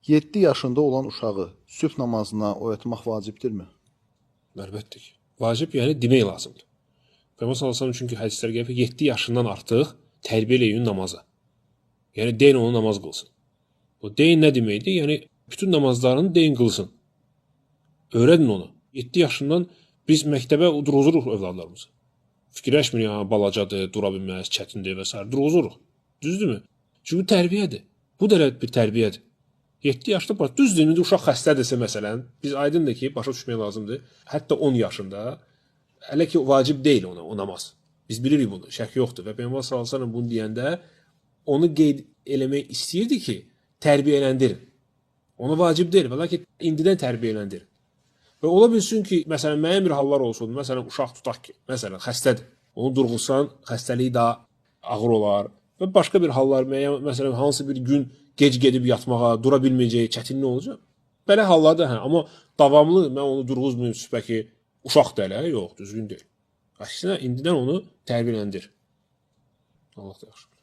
7 yaşında olan uşağı sübh namazına oyatmaq vacibdirmi? Əlbəttə ki. Vacib, yəni demək lazımdır. Peyğəmbər sallallahu əleyhi çünki hədislər gəlir 7 yaşından artıq tərbiyə eləyin namaza. Yəni deyin onu namaz qılsın. Bu deyin nə deməkdir? Yəni bütün namazlarını deyin qılsın. Öyrədin onu. 7 yaşından biz məktəbə durğuzuruq övladlarımızı. Fikirləşmir ya balacadır, dura bilməz, çətindir və s. durğuzuruq. Düzdürmü? Çünki tərbiyədir. Bu da bir tərbiyədir. 7 yaşda bax düzdür, indi uşaq xəstədirsə məsələn, biz aydındır ki, başa düşmək lazımdır. Hətta 10 yaşında hələ ki vacib deyil ona o namaz. Biz bilirik bunu, şək yoxdur və Peyğəmbər sallallahu əleyhi və səlləm bunu deyəndə onu qeyd eləmək istəyirdi ki, tərbiyələndirin. Ona vacib deyil, lakin indidən tərbiyələndirin. Və ola bilsin ki, məsələn müəyyən bir hallar olsun, məsələn uşaq tutaq ki, məsələn xəstədir. Onu durğusan, xəstəliyi daha ağır olar və başqa bir hallar müəyyən, məsələn hansı bir gün gec gedib yatmağa, dura bilməyəcək, çətinlik olacaq. Belə hallarda hə, amma davamlı mən onu durğuzmayım sübhə ki, uşaq da elə, yox, düzgün deyil. Əksinə indidən onu tərbiyələndir. Allah da yaxşı.